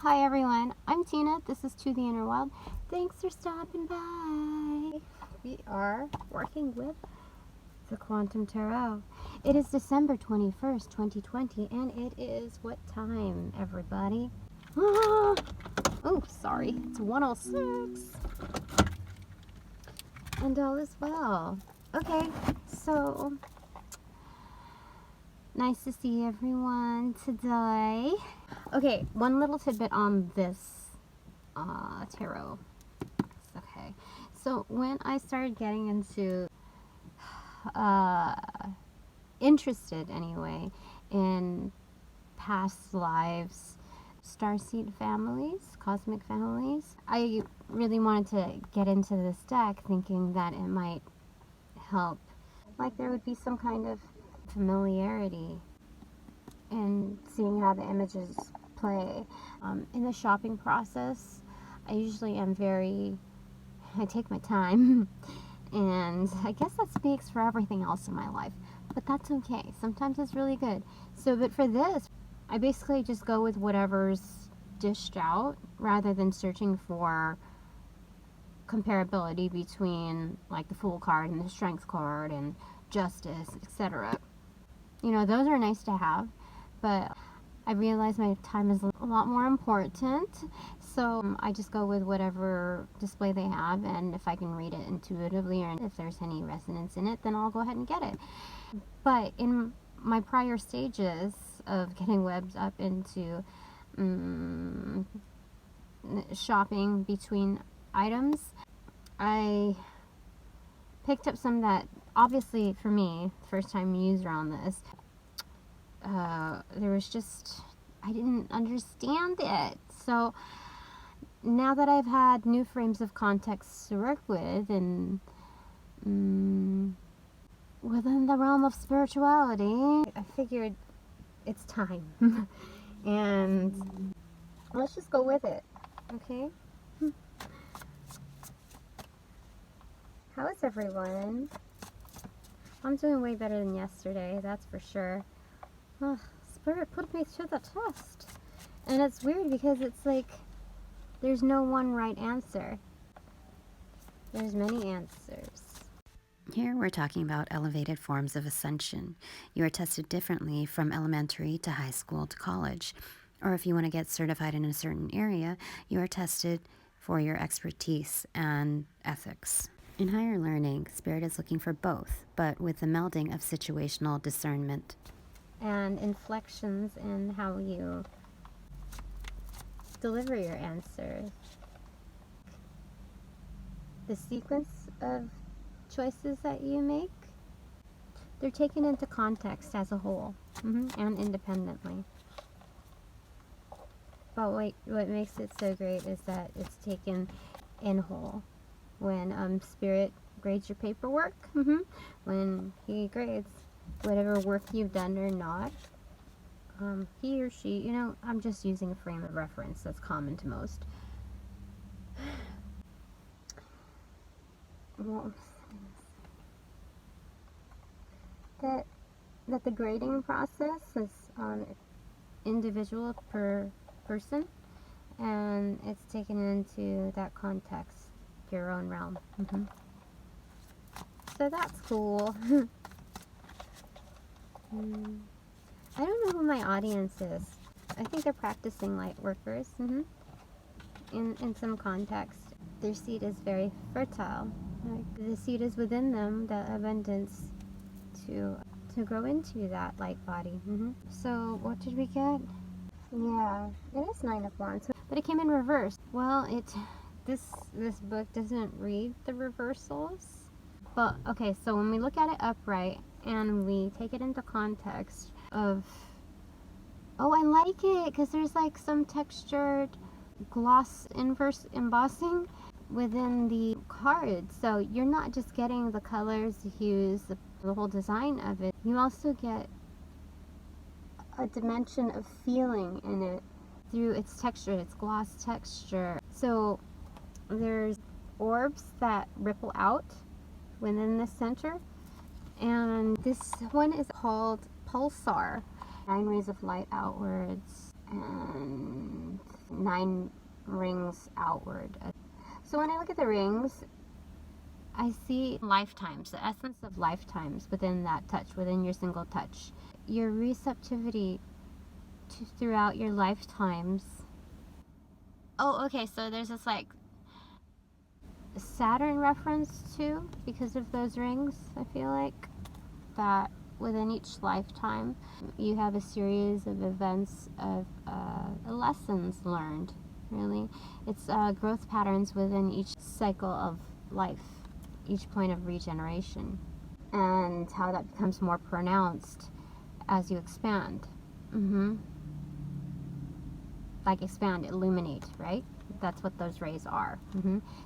Hi everyone, I'm Tina. This is To the Inner Wild. Thanks for stopping by. We are working with the Quantum Tarot. It is December 21st, 2020, and it is what time, everybody? Oh, sorry. It's 1:06. And all is well. Okay, so nice to see everyone today. Okay, one little tidbit on this tarot. Okay, so when I started getting into interested anyway in past lives, Starseed families, cosmic families, I really wanted to get into this deck thinking that it might help, like there would be some kind of familiarity in seeing how the images play. In the shopping process, I usually am I take my time and I guess that speaks for everything else in my life, but that's okay. Sometimes it's really good. So, but for this, I basically just go with whatever's dished out rather than searching for comparability between like the Fool card and the Strength card and Justice, etc. You know, those are nice to have, but I realize my time is a lot more important, so I just go with whatever display they have, and if I can read it intuitively or if there's any resonance in it, then I'll go ahead and get it. But in my prior stages of getting webbed up into shopping between items, I picked up some that, obviously for me, first time user on this, there was just, I didn't understand it. So now that I've had new frames of context to work with and within the realm of spirituality, I figured it's time. And let's just go with it, okay? How is everyone? I'm doing way better than yesterday, that's for sure. Spirit put me to the test. And it's weird because it's like there's no one right answer. There's many answers. Here we're talking about elevated forms of ascension. You are tested differently from elementary to high school to college. Or if you want to get certified in a certain area, you are tested for your expertise and ethics. In higher learning, Spirit is looking for both, but with the melding of situational discernment. And inflections in how you deliver your answers. The sequence of choices that you make, they're taken into context as a whole, and independently. But what makes it so great is that it's taken in whole. When Spirit grades your paperwork, when he grades whatever work you've done or not, he or she, you know, I'm just using a frame of reference that's common to most. That the grading process is individual per person, and it's taken into that context, your own realm. So that's cool. I don't know who my audience is. I think they're practicing light workers. In some context, their seed is very fertile. Like, the seed is within them, the abundance to grow into that light body. So what did we get? Yeah, it is 9 of Wands, but it came in reverse. Well, this book doesn't read the reversals. But okay, so when we look at it upright and we take it into context of, oh, I like it because there's like some textured gloss inverse embossing within the card, so you're not just getting the colors, the hues, the whole design of it. You also get a dimension of feeling in it through its texture, its gloss texture. So there's orbs that ripple out within the center, and this one is called Pulsar. 9 rays of light outwards, and 9 rings outward. So when I look at the rings, I see lifetimes, the essence of lifetimes within that touch, within your single touch. Your receptivity throughout your lifetimes. Oh, okay, so there's this like Saturn reference too, because of those rings. I feel like that within each lifetime, you have a series of events of lessons learned, really. It's growth patterns within each cycle of life, each point of regeneration, and how that becomes more pronounced as you expand. Like expand, illuminate, right? That's what those rays are.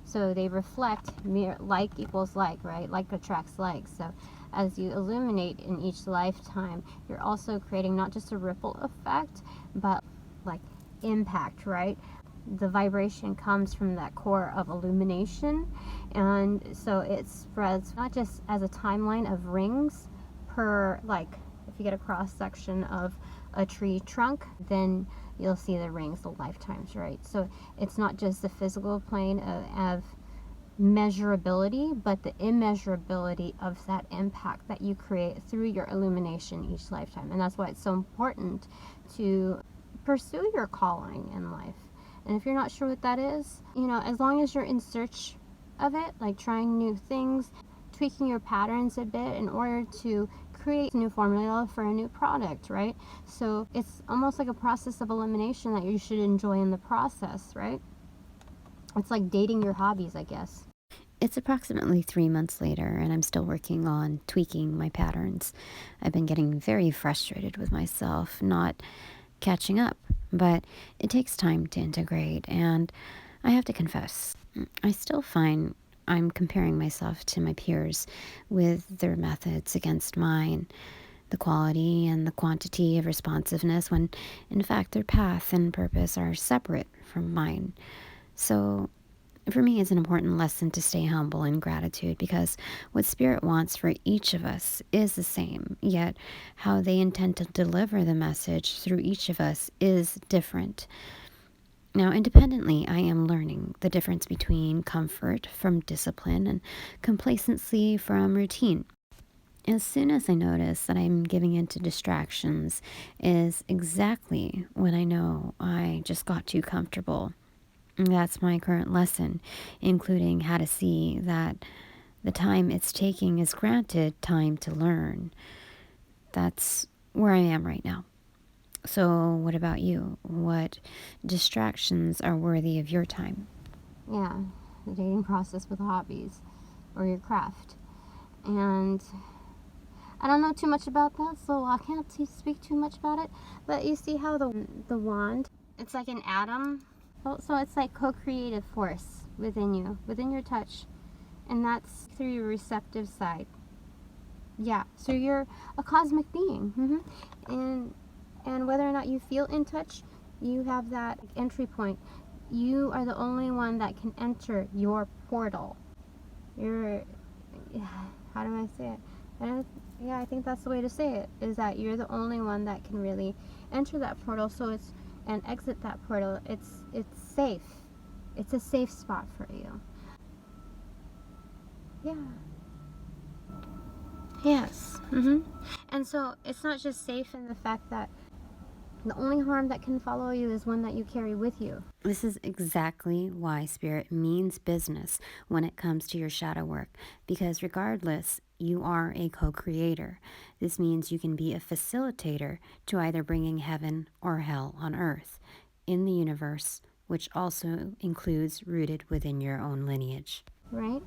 So they reflect, like equals like, right? Like attracts like. So as you illuminate in each lifetime, you're also creating not just a ripple effect, but like impact, right? The vibration comes from that core of illumination, and so it spreads not just as a timeline of rings per, like if you get a cross section of a tree trunk, then you'll see the rings, the lifetimes, right? So it's not just the physical plane of measurability, but the immeasurability of that impact that you create through your illumination each lifetime. And that's why it's so important to pursue your calling in life. And if you're not sure what that is, you know, as long as you're in search of it, like trying new things, tweaking your patterns a bit in order to create a new formula for a new product, right? So it's almost like a process of elimination that you should enjoy in the process, right? It's like dating your hobbies, I guess. It's approximately 3 months later, and I'm still working on tweaking my patterns. I've been getting very frustrated with myself, not catching up, but it takes time to integrate, and I have to confess, I still find I'm comparing myself to my peers with their methods against mine, the quality and the quantity of responsiveness, when in fact their path and purpose are separate from mine. So for me, it's an important lesson to stay humble in gratitude, because what Spirit wants for each of us is the same, yet how they intend to deliver the message through each of us is different. Now, independently, I am learning the difference between comfort from discipline and complacency from routine. As soon as I notice that I'm giving into distractions is exactly when I know I just got too comfortable. That's my current lesson, including how to see that the time it's taking is granted time to learn. That's where I am right now. So what about you? What distractions are worthy of your time? Yeah, the dating process with hobbies or your craft. And I don't know too much about that, so I can't speak too much about it. But you see how the wand, it's like an atom. So it's like co-creative force within you, within your touch. And that's through your receptive side. Yeah, so you're a cosmic being. And whether or not you feel in touch, you have that entry point. You are the only one that can enter your portal. You're, how do I say it? I think that's the way to say it, is that you're the only one that can really enter that portal. So and exit that portal. It's safe. It's a safe spot for you. Yeah. Yes. And so it's not just safe in the fact that the only harm that can follow you is one that you carry with you. This is exactly why Spirit means business when it comes to your shadow work, because regardless, you are a co-creator. This means you can be a facilitator to either bringing heaven or hell on earth in the universe, which also includes rooted within your own lineage. Right?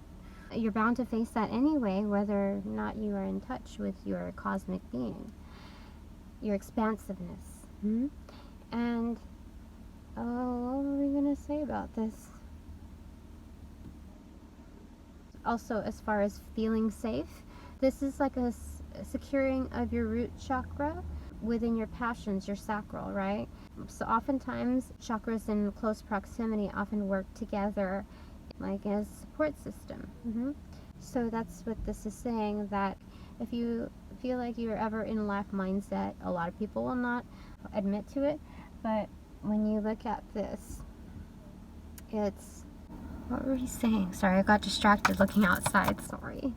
You're bound to face that anyway, whether or not you are in touch with your cosmic being, your expansiveness. And what were we going to say about this? Also, as far as feeling safe, this is like a securing of your root chakra within your passions, your sacral, right? So oftentimes chakras in close proximity often work together like as a support system. So that's what this is saying, that if you feel like you're ever in lack mindset, a lot of people will not admit to it, but when you look at this, it's, what were we saying? Sorry, I got distracted looking outside, sorry.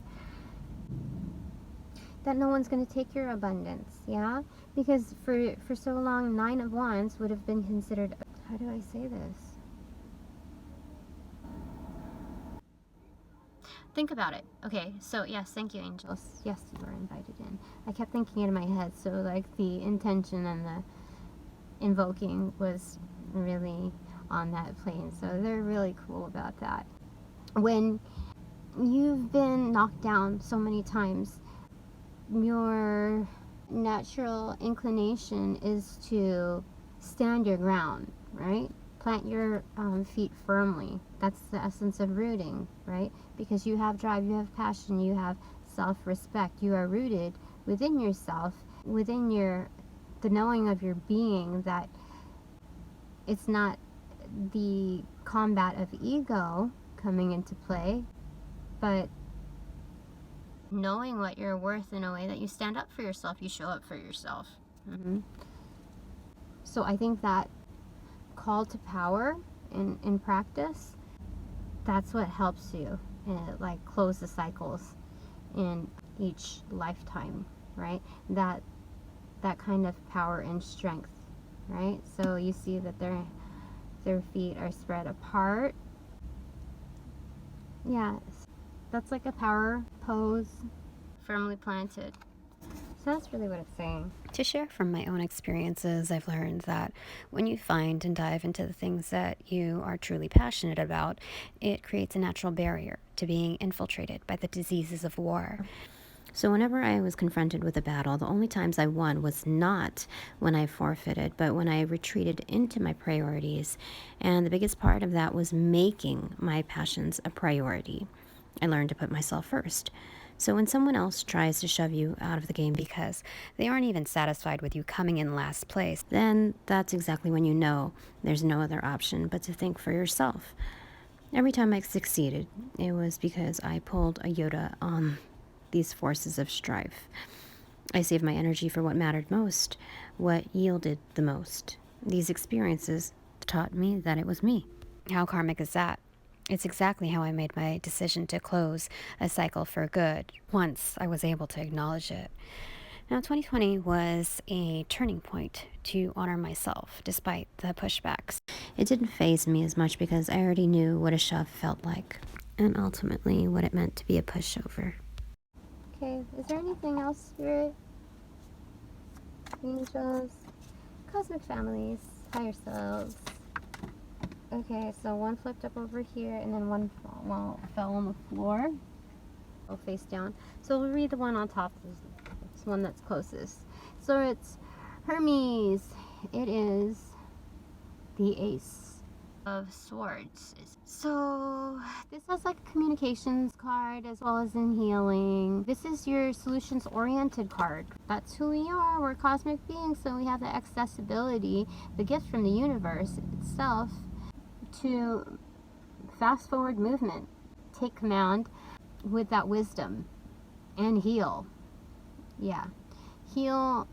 That no one's going to take your abundance, yeah? Because for so long, 9 of Wands would have been considered, how do I say this? Think about it. Okay, so yes, thank you, angels. Yes, you were invited in. I kept thinking it in my head, so like the intention and the invoking was really on that plane. So they're really cool about that. When you've been knocked down so many times, your natural inclination is to stand your ground, right? Plant your feet firmly. That's the essence of rooting, right? Because you have drive, you have passion, you have self-respect. You are rooted within yourself, within the knowing of your being, that it's not the combat of ego coming into play, but knowing what you're worth in a way that you stand up for yourself, you show up for yourself. So I think that call to power in practice, that's what helps you like close the cycles in each lifetime, right? That kind of power and strength, right? So you see that their feet are spread apart. Yeah, that's like a power pose, firmly planted. So that's really what it's saying. To share from my own experiences, I've learned that when you find and dive into the things that you are truly passionate about, it creates a natural barrier to being infiltrated by the diseases of war. So whenever I was confronted with a battle, the only times I won was not when I forfeited, but when I retreated into my priorities. And the biggest part of that was making my passions a priority. I learned to put myself first. So when someone else tries to shove you out of the game because they aren't even satisfied with you coming in last place, then that's exactly when you know there's no other option but to think for yourself. Every time I succeeded, it was because I pulled a Yoda on these forces of strife. I saved my energy for what mattered most, what yielded the most. These experiences taught me that it was me. How karmic is that? It's exactly how I made my decision to close a cycle for good once I was able to acknowledge it. Now, 2020 was a turning point to honor myself despite the pushbacks. It didn't faze me as much because I already knew what a shove felt like and ultimately what it meant to be a pushover. Okay, is there anything else, Spirit? Angels, cosmic families, higher selves. Okay, so one flipped up over here and then one fell on the floor. Face down. So we'll read the one on top, this one that's closest. So it's Hermes. It is the Ace of Swords. So this has like a communications card as well as in healing. This is your solutions oriented card. That's who we are. We're cosmic beings, so we have the accessibility, the gift from the universe itself, to fast forward movement, take command with that wisdom, and heal. Yeah, heal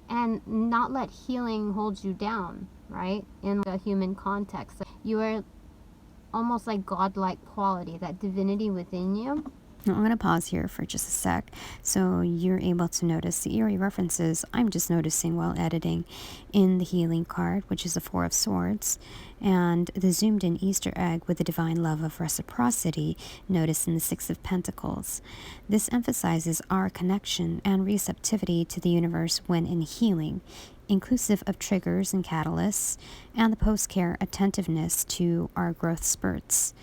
and not let healing hold you down, right? In a human context, you are almost like godlike quality, that divinity within you. Now, I'm going to pause here for just a sec so you're able to notice the eerie references I'm just noticing while editing in the healing card, which is the Four of Swords, and the zoomed in Easter egg with the divine love of reciprocity noticed in the Six of Pentacles. This emphasizes our connection and receptivity to the universe when in healing, inclusive of triggers and catalysts, and the post-care attentiveness to our growth spurts.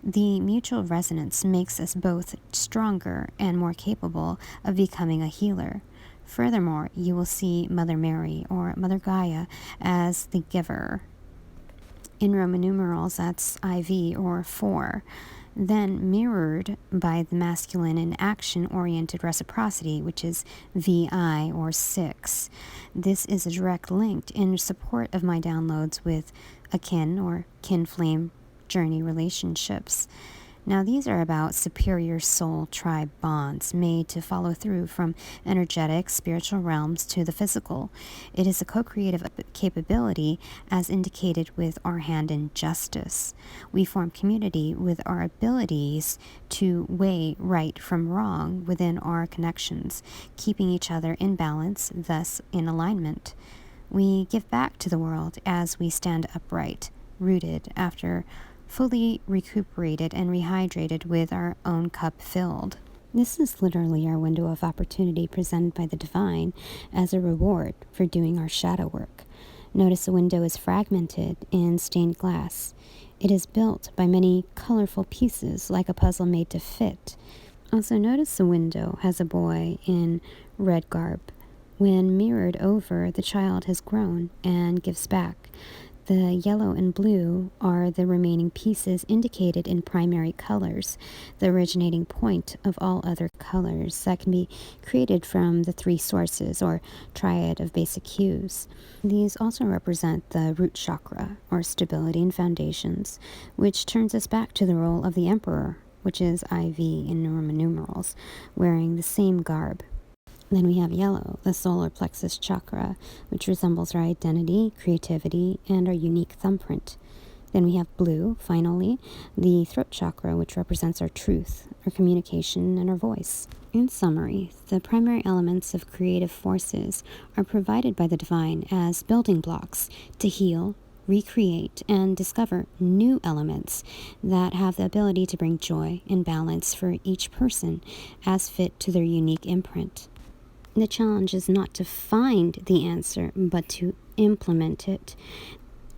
The mutual resonance makes us both stronger and more capable of becoming a healer. Furthermore, you will see Mother Mary or Mother Gaia as the giver. In Roman numerals, that's IV or 4. Then mirrored by the masculine and action-oriented reciprocity, which is VI or 6. This is a direct link in support of my downloads with akin or kin flame journey relationships. Now, these are about superior soul tribe bonds made to follow through from energetic, spiritual realms to the physical. It is a co-creative capability as indicated with our hand in justice. We form community with our abilities to weigh right from wrong within our connections, keeping each other in balance, thus in alignment. We give back to the world as we stand upright, rooted after fully recuperated and rehydrated with our own cup filled. This is literally our window of opportunity presented by the divine as a reward for doing our shadow work. Notice the window is fragmented in stained glass. It is built by many colorful pieces like a puzzle made to fit. Also notice the window has a boy in red garb. When mirrored over, the child has grown and gives back. The yellow and blue are the remaining pieces indicated in primary colors, the originating point of all other colors that can be created from the three sources or triad of basic hues. These also represent the root chakra, or stability and foundations, which turns us back to the role of the emperor, which is IV in Roman numerals, wearing the same garb. Then we have yellow, the solar plexus chakra, which resembles our identity, creativity, and our unique thumbprint. Then we have blue, finally, the throat chakra, which represents our truth, our communication, and our voice. In summary, the primary elements of creative forces are provided by the divine as building blocks to heal, recreate, and discover new elements that have the ability to bring joy and balance for each person as fit to their unique imprint. The challenge is not to find the answer, but to implement it.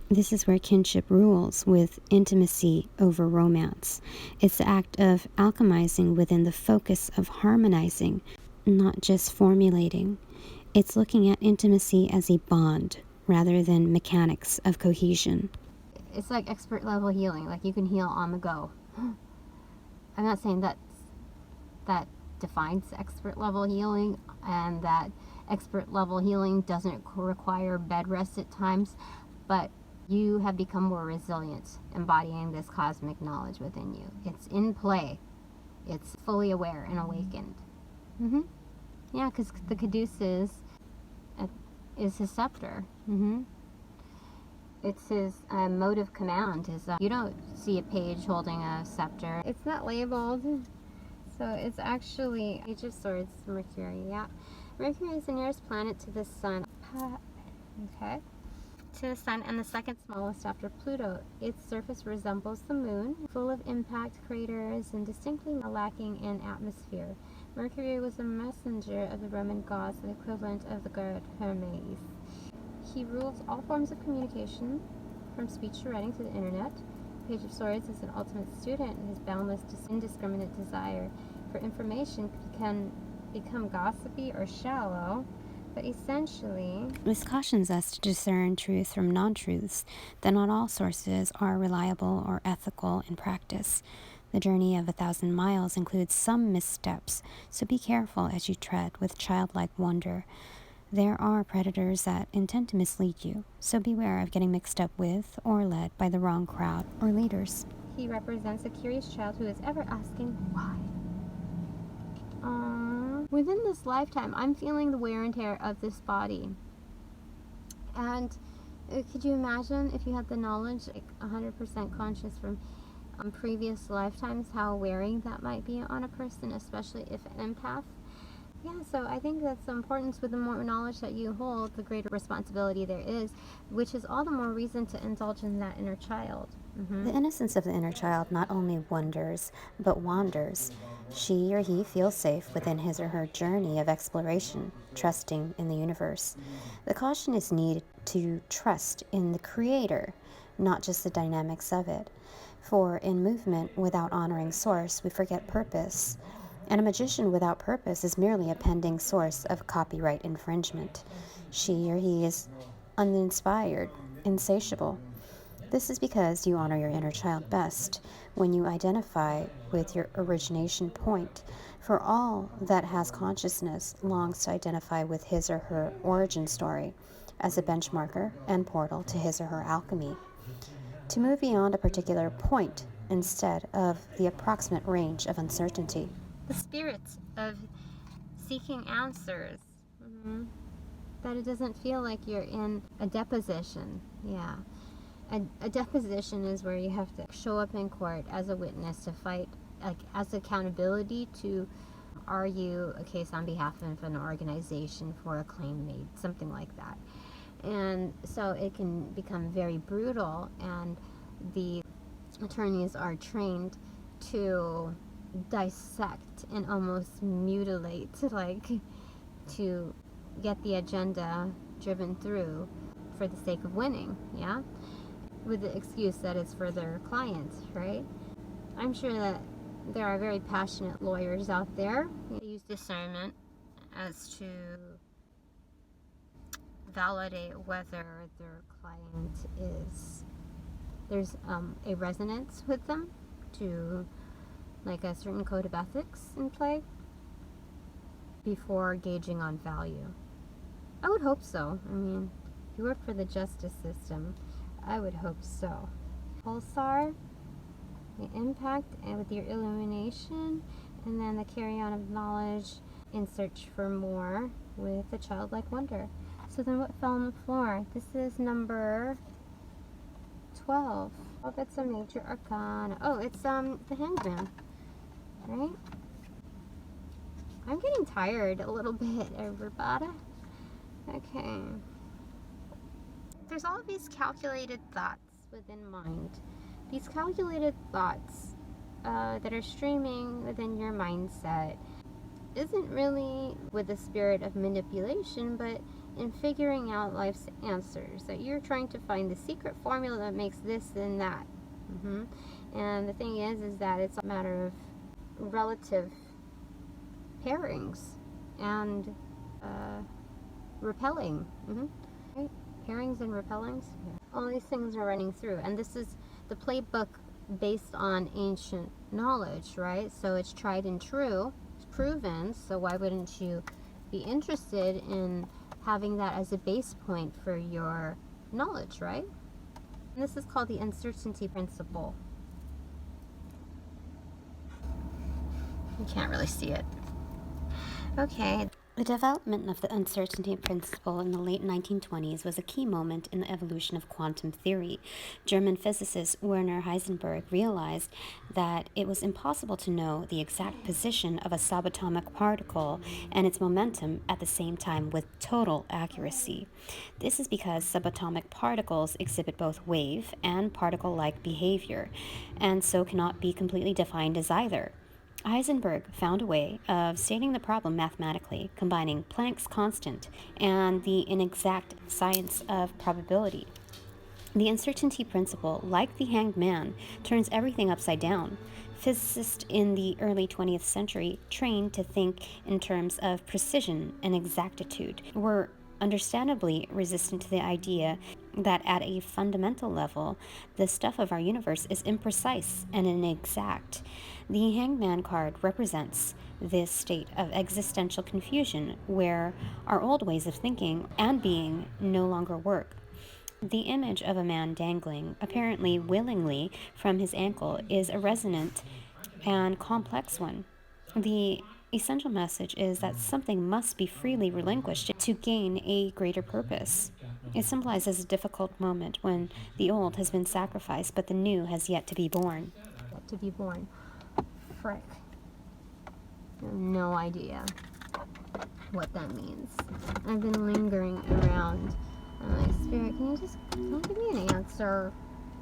This is where kinship rules with intimacy over romance. It's the act of alchemizing within the focus of harmonizing, not just formulating. It's looking at intimacy as a bond rather than mechanics of cohesion. It's like expert level healing, like you can heal on the go. I'm not saying that defines expert level healing and that expert level healing doesn't require bed rest at times, but you have become more resilient embodying this cosmic knowledge within you. It's in play. It's fully aware and awakened. Yeah, because the caduceus is his scepter. It's his mode of command. You don't see a page holding a scepter. It's not labeled. So it's actually Page of Swords, Mercury, yeah. Mercury is the nearest planet to the Sun. Okay. To the Sun and the second smallest after Pluto. Its surface resembles the Moon, full of impact craters and distinctly lacking in atmosphere. Mercury was a messenger of the Roman gods, the equivalent of the god Hermes. He rules all forms of communication, from speech to writing to the internet. Page of Swords is an ultimate student, and his boundless, indiscriminate desire for information can become gossipy or shallow, but essentially... This cautions us to discern truth from non-truths, that not all sources are reliable or ethical in practice. The journey of 1,000 miles includes some missteps, so be careful as you tread with childlike wonder. There are predators that intend to mislead you, so beware of getting mixed up with or led by the wrong crowd or leaders. He represents a curious child who is ever asking why. Within this lifetime, I'm feeling the wear and tear of this body. And could you imagine if you had the knowledge, like 100% conscious from previous lifetimes, how wearing that might be on a person, especially if an empath? Yeah, so I think that's the importance. With the more knowledge that you hold, the greater responsibility there is, which is all the more reason to indulge in that inner child. The innocence of the inner child not only wonders, but wanders. She or he feels safe within his or her journey of exploration, trusting in the universe. The caution is needed to trust in the Creator, not just the dynamics of it. For in movement without honoring source, we forget purpose. And a magician without purpose is merely a pending source of copyright infringement. She or he is uninspired, insatiable. This is because you honor your inner child best when you identify with your origination point. For all that has consciousness longs to identify with his or her origin story as a benchmarker and portal to his or her alchemy. To move beyond a particular point instead of the approximate range of uncertainty. The spirit of seeking answers. That it doesn't feel like you're in a deposition. Yeah. A deposition is where you have to show up in court as a witness to fight, like, as accountability to argue a case on behalf of an organization for a claim made, something like that. And so it can become very brutal, and the attorneys are trained to dissect and almost mutilate, like, to get the agenda driven through for the sake of winning, yeah? With the excuse that it's for their clients, right? I'm sure that there are very passionate lawyers out there who use discernment as to validate whether their client is, there's a resonance with them to, like, a certain code of ethics in play before gauging on value. I would hope so. I mean, if you work for the justice system, I would hope so. Pulsar, the impact, and with your illumination, and then the carry on of knowledge in search for more with a childlike wonder. So then what fell on the floor? This is number 12. Oh, that's a major arcana. Oh, it's the Hangman, right? I'm getting tired a little bit, everybody. Okay. There's all of these calculated thoughts within mind. These calculated thoughts that are streaming within your mindset isn't really with the spirit of manipulation, but in figuring out life's answers. That you're trying to find the secret formula that makes this and that. And the thing is that it's a matter of relative pairings and repelling. Right? Pairings and repellings. All these things are running through, and this is the playbook based on ancient knowledge, right? So it's tried and true, it's proven, so why wouldn't you be interested in having that as a base point for your knowledge, right? And this is called the uncertainty principle. You can't really see it. Okay. The development of the uncertainty principle in the late 1920s was a key moment in the evolution of quantum theory. German physicist Werner Heisenberg realized that it was impossible to know the exact position of a subatomic particle and its momentum at the same time with total accuracy. This is because subatomic particles exhibit both wave and particle-like behavior, and so cannot be completely defined as either. Heisenberg found a way of stating the problem mathematically, combining Planck's constant and the inexact science of probability. The uncertainty principle, like the hanged man, turns everything upside down. Physicists in the early 20th century, trained to think in terms of precision and exactitude, were understandably resistant to the idea that at a fundamental level, the stuff of our universe is imprecise and inexact. The Hangman card represents this state of existential confusion where our old ways of thinking and being no longer work. The image of a man dangling, apparently willingly, from his ankle is a resonant and complex one. The essential message is that something must be freely relinquished to gain a greater purpose. It symbolizes a difficult moment when the old has been sacrificed, but the new has yet to be born. To be born. Frick. I have no idea what that means. I've been lingering around. I'm like, Spirit, can you give me an answer?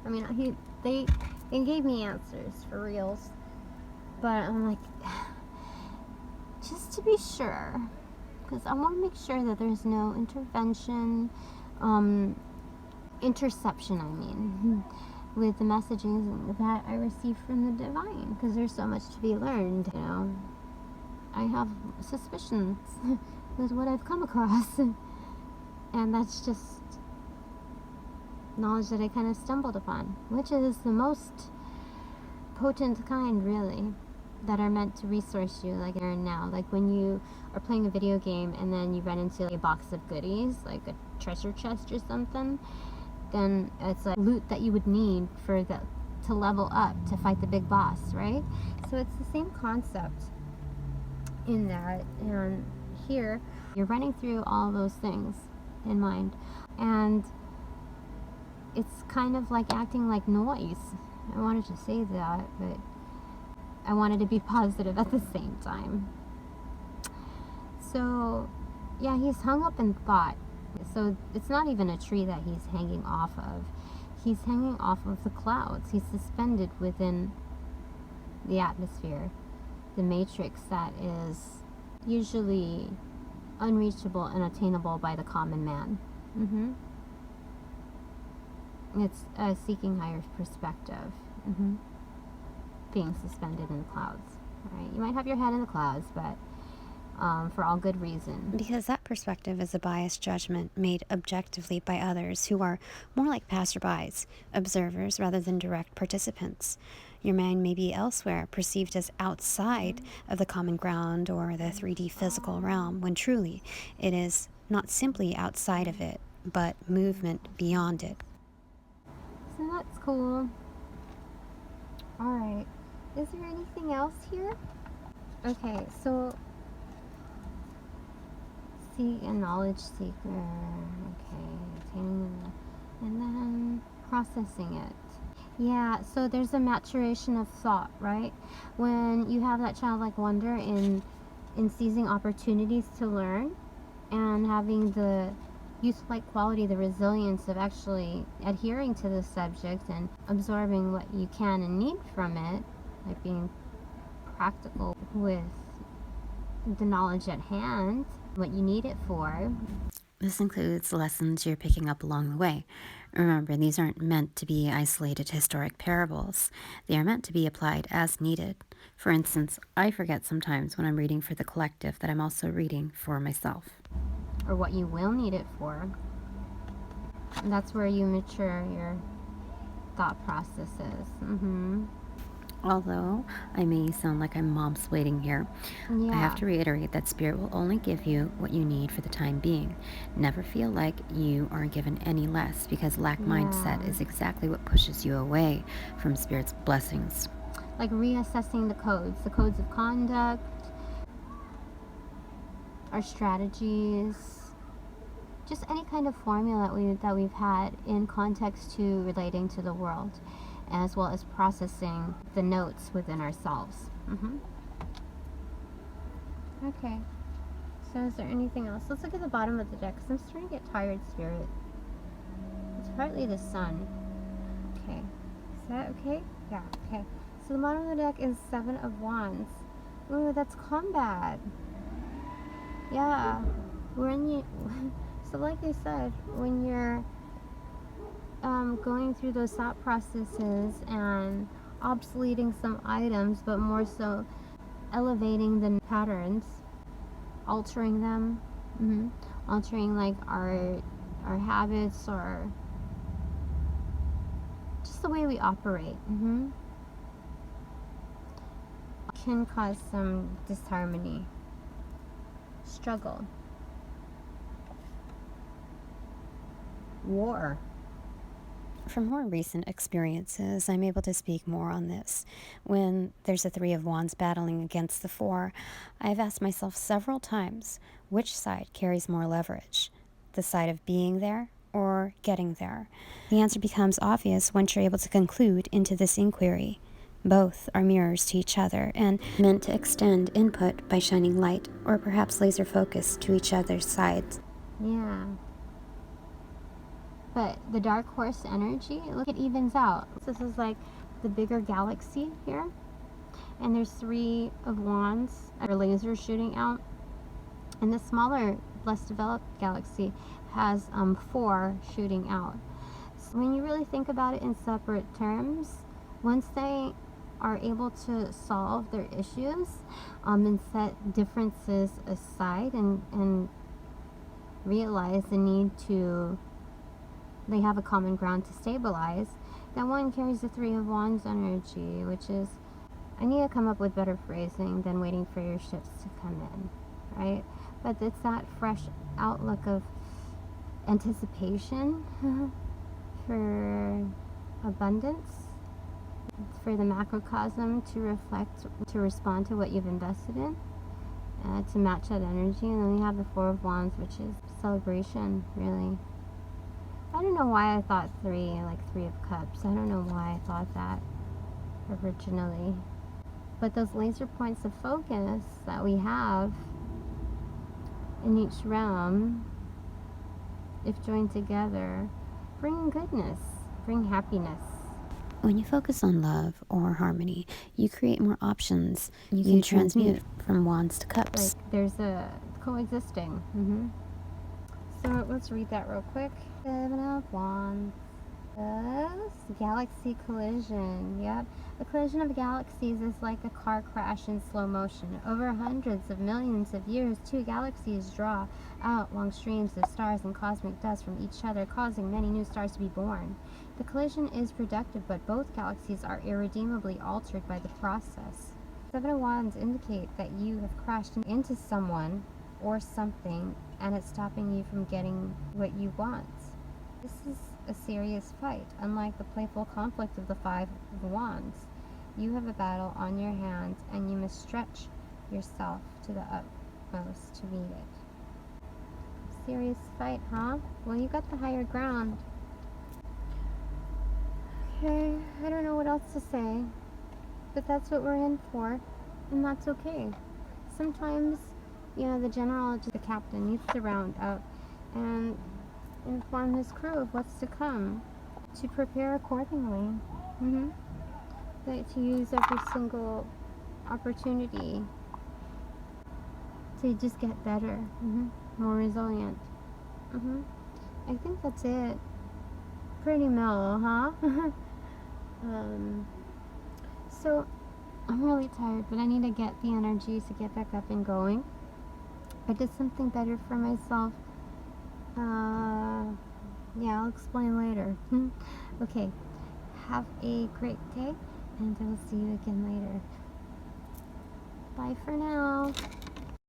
I mean, they gave me answers for reals, but I'm like, just to be sure, because I want to make sure that there's no interception, I mean, with the messages that I receive from the divine, because there's so much to be learned, you know. I have suspicions with what I've come across, and that's just knowledge that I kind of stumbled upon, which is the most potent kind, really, that are meant to resource you, like here and now. Like when you are playing a video game and then you run into a box of goodies, like a treasure chest or something, then it's like loot that you would need for to level up, to fight the big boss, right? So it's the same concept in that. And here, you're running through all those things in mind. And it's kind of like acting like noise. I wanted to say that, but I wanted to be positive at the same time. So, yeah, he's hung up in thought. So it's not even a tree that he's hanging off of. He's hanging off of the clouds. He's suspended within the atmosphere, the matrix that is usually unreachable and attainable by the common man. It's seeking higher perspective. Being suspended in the clouds. Right? You might have your head in the clouds, but for all good reason. Because that perspective is a biased judgment made objectively by others who are more like passerbys, observers rather than direct participants. Your mind may be elsewhere, perceived as outside of the common ground or the 3D physical realm, when truly it is not simply outside of it, but movement beyond it. So that's cool. Alright. Is there anything else here? Okay, so seek a knowledge seeker. Okay, attaining and then processing it. Yeah, so there's a maturation of thought, right? When you have that childlike wonder in seizing opportunities to learn and having the youth-like quality, the resilience of actually adhering to the subject and absorbing what you can and need from it, like being practical with the knowledge at hand, what you need it for. This includes lessons you're picking up along the way. Remember, these aren't meant to be isolated historic parables. They are meant to be applied as needed. For instance, I forget sometimes when I'm reading for the collective that I'm also reading for myself. Or what you will need it for. And that's where you mature your thought processes. Although I may sound like I'm mom-splaining here, Yeah. I have to reiterate that Spirit will only give you what you need for the time being. Never feel like you are given any less, because lack mindset is exactly what pushes you away from Spirit's blessings. Like reassessing the codes of conduct, our strategies, just any kind of formula that we've had in context to relating to the world, as well as processing the notes within ourselves. Okay, so is there anything else? Let's look at the bottom of the deck, because I'm starting to get tired, Spirit. It's partly the sun. Okay, is that okay? Yeah, okay. So the bottom of the deck is 7 of Wands. Ooh, that's combat. Yeah, so like I said, when you're going through those thought processes and obsoleting some items, but more so elevating the patterns, altering them, altering like our habits or just the way we operate, can cause some disharmony, struggle, war. From more recent experiences, I'm able to speak more on this. When there's a 3 of Wands battling against the 4, I've asked myself several times which side carries more leverage, the side of being there or getting there. The answer becomes obvious once you're able to conclude into this inquiry. Both are mirrors to each other and meant to extend input by shining light or perhaps laser focus to each other's sides. Yeah. But the dark horse energy, look, it evens out. This is like the bigger galaxy here. And there's 3 of Wands or lasers shooting out. And the smaller, less developed galaxy has 4 shooting out. So when you really think about it in separate terms, once they are able to solve their issues and set differences aside and realize the need to, they have a common ground to stabilize, that one carries the 3 of Wands energy, which is, I need to come up with better phrasing than waiting for your ships to come in, right? But it's that fresh outlook of anticipation for abundance It's for the macrocosm to reflect, to respond to what you've invested in, to match that energy. And then you have the Four of Wands, which is celebration, really. I don't know why I thought like Three of Cups. I don't know why I thought that originally. But those laser points of focus that we have in each realm, if joined together, bring goodness, bring happiness. When you focus on love or harmony, you create more options. You can transmute from wands to cups. Like there's a coexisting. So let's read that real quick. Seven of Wands. Galaxy collision. Yep. The collision of galaxies is like a car crash in slow motion. Over hundreds of millions of years, two galaxies draw out long streams of stars and cosmic dust from each other, causing many new stars to be born. The collision is productive, but both galaxies are irredeemably altered by the process. Seven of Wands indicate that you have crashed into someone or something, and it's stopping you from getting what you want. This is a serious fight. Unlike the playful conflict of the Five of Wands, you have a battle on your hands, and you must stretch yourself to the utmost to meet it. Serious fight, huh? Well, you got the higher ground. Okay, I don't know what else to say, but that's what we're in for, and that's okay. Sometimes, you know, the general, the captain, needs to round up and inform his crew of what's to come, to prepare accordingly. To use every single opportunity to just get better, more resilient. I think that's it. Pretty mellow, huh? So I'm really tired, but I need to get the energy to get back up and going. I did something better for myself. Yeah, I'll explain later. Okay, have a great day, and I will see you again later. Bye for now.